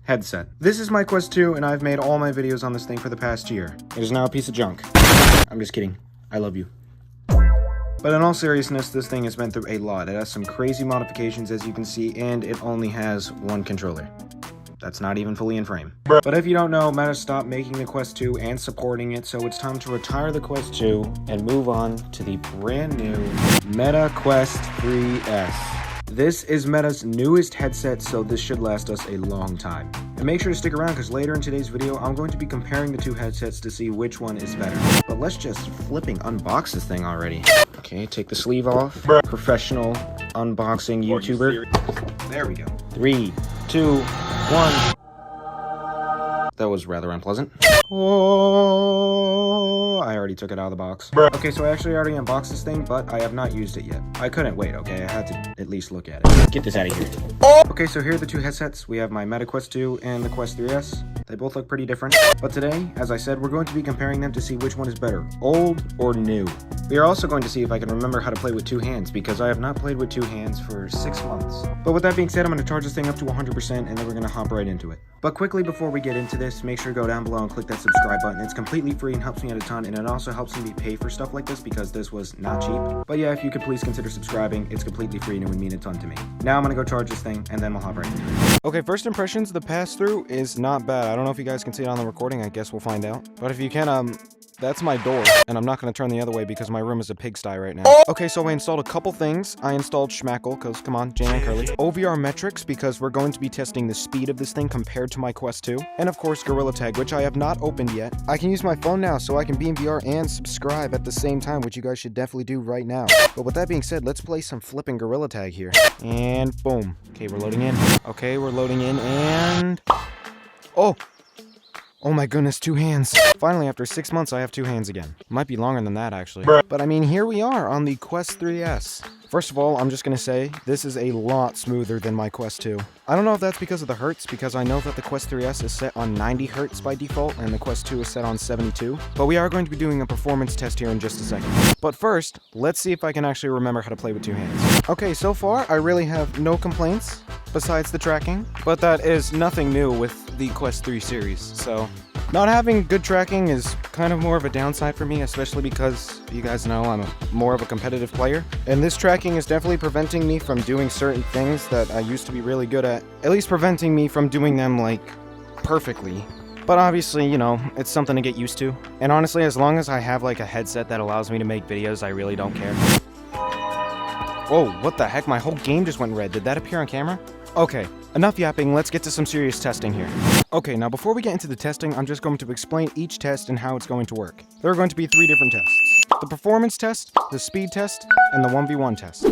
headset. This is my Quest 2, and I've made all my videos on this thing for the past year. It is now a piece of junk. I'm just kidding. I love you. But in all seriousness, this thing has been through a lot. It has some crazy modifications, as you can see, and it only has one controller. That's not even fully in frame. But if you don't know, Meta stopped making the Quest 2 and supporting it, so it's time to retire the Quest 2 and move on to the brand new Meta Quest 3S. This is Meta's newest headset, so this should last us a long time. And make sure to stick around, because later in today's video, I'm going to be comparing the two headsets to see which one is better. But let's just flipping unbox this thing already. Okay, take the sleeve off. Professional unboxing YouTuber. There we go. 3, 2, 1. That was rather unpleasant. Oh, I already took it out of the box. Okay, so I actually already unboxed this thing, but I have not used it yet. I couldn't wait, okay? I had to at least look at it. Get this out of here. Okay, so here are the two headsets. We have my Meta Quest 2 and the Quest 3S. They both look pretty different. But today, as I said, we're going to be comparing them to see which one is better, old or new. We are also going to see if I can remember how to play with two hands, because I have not played with two hands for 6 months. But with that being said, I'm going to charge this thing up to 100%, and then we're going to hop right into it. But quickly before we get into this, make sure to go down below and click that subscribe button. It's completely free and helps me out a ton, and it also helps me pay for stuff like this because this was not cheap. But yeah, if you could please consider subscribing, it's completely free and it would mean a ton to me. Now I'm going to go charge this thing, and then we'll hop right into it. Okay, first impressions, the pass-through is not bad. I don't know if you guys can see it on the recording. I guess we'll find out. But if you can, that's my door, and I'm not going to turn the other way because my room is a pigsty right now. Okay, so I installed a couple things. I installed Schmackle, because come on, Jane and Curly. OVR metrics, because we're going to be testing the speed of this thing compared to my Quest 2. And of course, Gorilla Tag, which I have not opened yet. I can use my phone now, so I can be in VR and subscribe at the same time, which you guys should definitely do right now. But with that being said, let's play some flipping Gorilla Tag here. And boom. Okay, we're loading in. Okay, we're loading in, and... Oh my goodness, two hands. Finally, after 6 months, I have two hands again. Might be longer than that, actually. But I mean, here we are on the Quest 3S. First of all, I'm just gonna say, this is a lot smoother than my Quest 2. I don't know if that's because of the hertz, because I know that the Quest 3S is set on 90 hertz by default, and the Quest 2 is set on 72. But we are going to be doing a performance test here in just a second. But first, let's see if I can actually remember how to play with two hands. Okay, so far, I really have no complaints, besides the tracking. But that is nothing new with the Quest 3 series, so... Not having good tracking is kind of more of a downside for me, especially because you guys know I'm more of a competitive player. And this tracking is definitely preventing me from doing certain things that I used to be really good at least preventing me from doing them, like, perfectly. But obviously, you know, it's something to get used to. And honestly, as long as I have, like, a headset that allows me to make videos, I really don't care. Whoa, what the heck? My whole game just went red. Did that appear on camera? Okay, enough yapping, let's get to some serious testing here. Okay, now before we get into the testing, I'm just going to explain each test and how it's going to work. There are going to be 3 different tests. The performance test, the speed test, and the 1v1 test.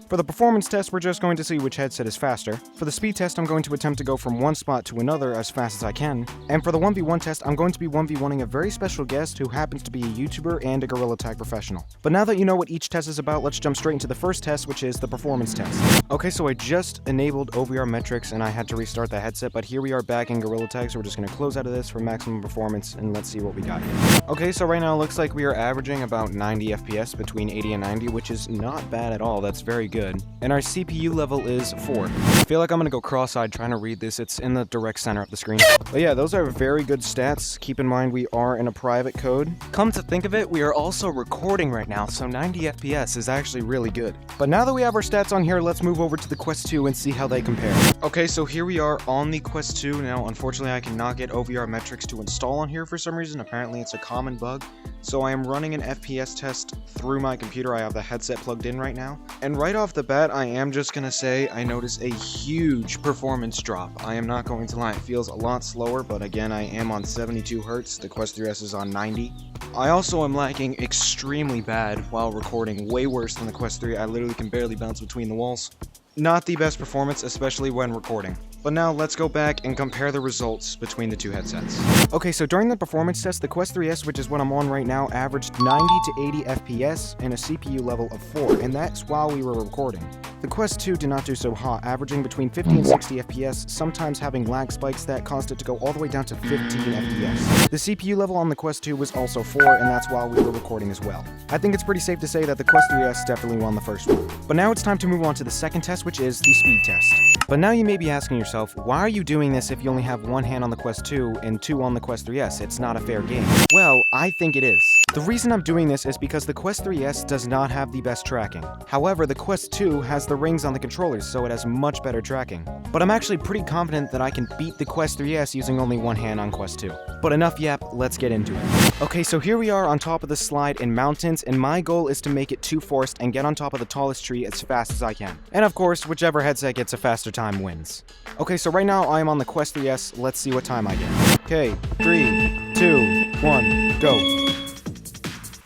For the performance test, we're just going to see which headset is faster. For the speed test, I'm going to attempt to go from one spot to another as fast as I can. And for the 1v1 test, I'm going to be 1v1ing a very special guest who happens to be a YouTuber and a Gorilla Tag professional. But now that you know what each test is about, let's jump straight into the first test, which is the performance test. Okay, so I just enabled OVR metrics and I had to restart the headset, but here we are back in Gorilla Tag, so we're just going to close out of this for maximum performance, and let's see what we got here. Okay, so right now it looks like we are averaging about 90 FPS, between 80 and 90, which is not bad at all. That's very good. And our CPU level is 4. I feel like I'm gonna go cross-eyed trying to read this. It's in the direct center of the screen. But yeah, those are very good stats. Keep in mind we are in a private code. Come to think of it, we are also recording right now, so 90 FPS is actually really good. But now that we have our stats on here, let's move over to the Quest 2 and see how they compare. Okay, so here we are on the Quest 2. Now, unfortunately, I cannot get OVR metrics to install on here for some reason. Apparently, it's a common bug. So I am running an FPS test through my computer. I have the headset plugged in right now. And right off the bat, I am just gonna say I notice a huge performance drop. I am not going to lie, it feels a lot slower, but again, I am on 72 Hz. The Quest 3S is on 90. I also am lagging extremely bad while recording, way worse than the Quest 3. I literally can barely bounce between the walls. Not the best performance, especially when recording. But now let's go back and compare the results between the two headsets. Okay, so during the performance test, the Quest 3S, which is what I'm on right now, averaged 90 to 80 FPS and a CPU level of 4, and that's while we were recording. The Quest 2 did not do so hot, averaging between 50 and 60 FPS, sometimes having lag spikes that caused it to go all the way down to 15 FPS. The CPU level on the Quest 2 was also 4, and that's while we were recording as well. I think it's pretty safe to say that the Quest 3S definitely won the first one. But now it's time to move on to the second test, which is the speed test. But now you may be asking yourself, why are you doing this if you only have one hand on the Quest 2 and two on the Quest 3S? It's not a fair game. Well, I think it is. The reason I'm doing this is because the Quest 3S does not have the best tracking. However, the Quest 2 has the rings on the controllers, so it has much better tracking. But I'm actually pretty confident that I can beat the Quest 3S using only one hand on Quest 2. But enough yap, let's get into it. Okay, so here we are on top of the slide in mountains, and my goal is to make it to forest and get on top of the tallest tree as fast as I can. And of course, whichever headset gets a faster time wins. Okay, so right now I am on the Quest 3S. Let's see what time I get. Okay, 3, 2, 1, go.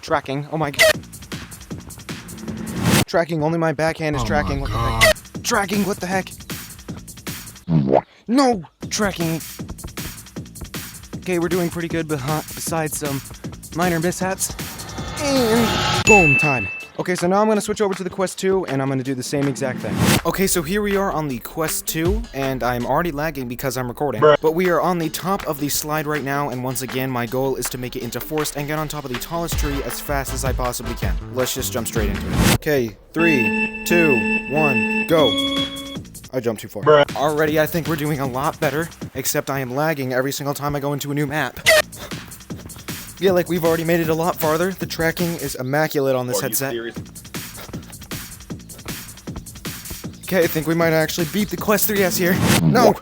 Tracking. Oh my god. Tracking. Only my backhand is tracking. What the heck? Tracking. What the heck? No! Tracking. Okay, we're doing pretty good besides some minor mishaps. And boom, time. Okay, so now I'm going to switch over to the Quest 2, and I'm going to do the same exact thing. Okay, so here we are on the Quest 2, and I'm already lagging because I'm recording. But we are on the top of the slide right now, and once again, my goal is to make it into forest and get on top of the tallest tree as fast as I possibly can. Let's just jump straight into it. Okay, 3, 2, 1, go. I jumped too far. Already, I think we're doing a lot better, except I am lagging every single time I go into a new map. Yeah, like we've already made it a lot farther. The tracking is immaculate on this headset. Okay, I think we might actually beat the Quest 3S here. No!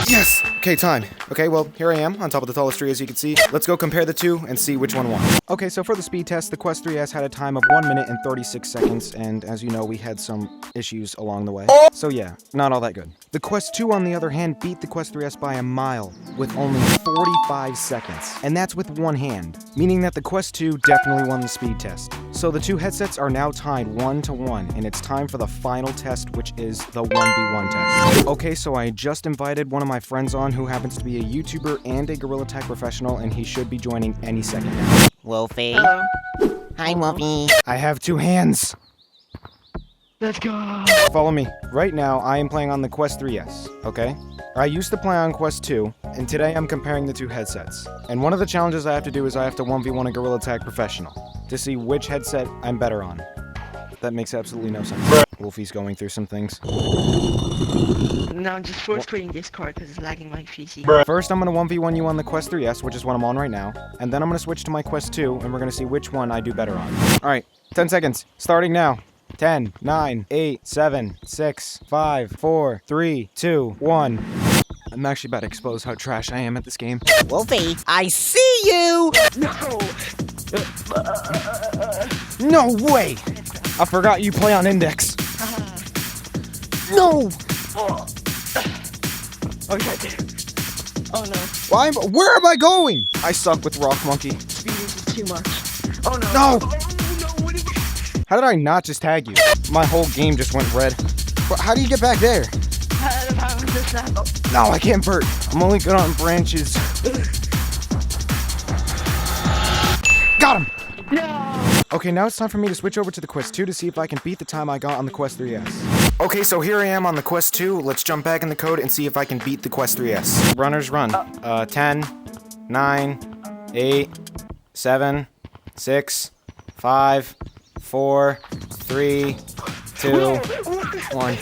Yes! Okay, time. Okay, well, here I am on top of the tallest tree, as you can see. Let's go compare the two and see which one won. Okay, so for the speed test, the Quest 3S had a time of 1 minute and 36 seconds, and as you know, we had some issues along the way. So yeah, not all that good. The Quest 2, on the other hand, beat the Quest 3S by a mile with only 45 seconds, and that's with one hand, meaning that the Quest 2 definitely won the speed test. So the two headsets are now tied 1-1, and it's time for the final test, which is the 1v1 test. Okay, so I just invited one of my friends on who happens to be a YouTuber and a Gorilla Tag professional, and he should be joining any second now. Wolfie. Hello. Hi, Wolfie. I have two hands. Let's go. Follow me. Right now, I am playing on the Quest 3S, okay? I used to play on Quest 2, and today I'm comparing the two headsets. And one of the challenges I have to do is I have to 1v1 a Gorilla Tag professional to see which headset I'm better on. That makes absolutely no sense. Wolfie's going through some things. No, I'm just force quitting Discord because it's lagging my PC. First, I'm going to 1v1 you on the Quest 3S, which is what I'm on right now. And then I'm going to switch to my Quest 2, and we're going to see which one I do better on. Alright, 10 seconds. Starting now. 10, 9, 8, 7, 6, 5, 4, 3, 2, 1. I'm actually about to expose how trash I am at this game. Wolfie, I see you! No! No way! I forgot you play on Index. No! Okay. Oh no. Where am I going? I suck with Rock Monkey. Speed is too much. Oh no. No! Oh no, what did you... How did I not just tag you? My whole game just went red. How do you get back there? How was this not... Oh. No, I can't vert. I'm only good on branches. Got him! No! Okay, now it's time for me to switch over to the Quest 2 to see if I can beat the time I got on the Quest 3S. Okay, so here I am on the Quest 2. Let's jump back in the code and see if I can beat the Quest 3S. Runners run. 10, 9, 8, 7, 6, 5, 4, 3, 2, 1.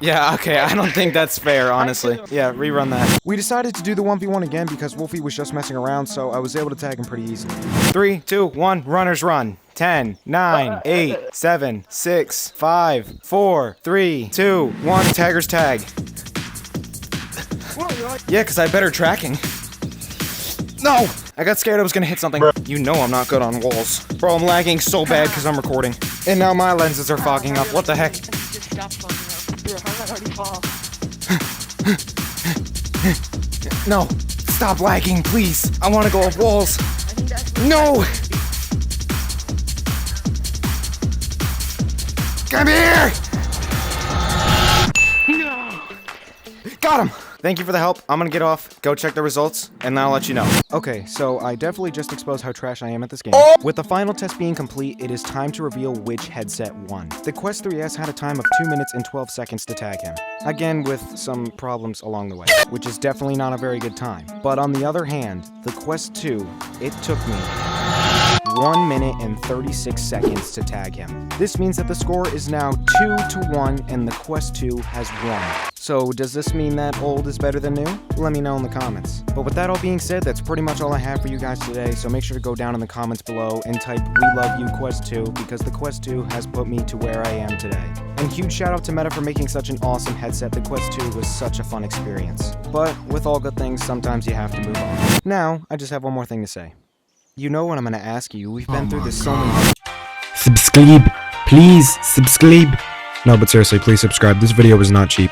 Yeah, okay, I don't think that's fair, honestly. Yeah, rerun that. We decided to do the 1v1 again because Wolfie was just messing around, so I was able to tag him pretty easily. 3, 2, 1, runners run. 10, 9, 8, 7, 6, 5, 4, 3, 2, 1, taggers tag. Yeah, because I had better tracking. No! I got scared I was gonna hit something. You know I'm not good on walls. Bro, I'm lagging so bad because I'm recording. And now my lenses are fogging up. What the heck? Just stop fogging up. Bro, how did I already fall? No, stop lagging, please. I want to go off walls. I think that's... No! Come here! No! Got him! Thank you for the help. I'm gonna get off, go check the results, and then I'll let you know. Okay, so I definitely just exposed how trash I am at this game. With the final test being complete, it is time to reveal which headset won. The Quest 3S had a time of 2 minutes and 12 seconds to tag him. Again, with some problems along the way, which is definitely not a very good time. But on the other hand, the Quest 2, it took me 1 minute and 36 seconds to tag him. This means that the score is now 2-1 and the Quest 2 has won. So does this mean that old is better than new? Let me know in the comments. But with that all being said, that's pretty much all I have for you guys today, so make sure to go down in the comments below and type "We love you Quest 2" because the Quest 2 has put me to where I am today. And huge shout out to Meta for making such an awesome headset. The Quest 2 was such a fun experience. But with all good things, sometimes you have to move on. Now, I just have one more thing to say. You know what I'm gonna ask you, we've been through this so many— Subscribe. Please, subscribe. No, but seriously, please subscribe. This video was not cheap.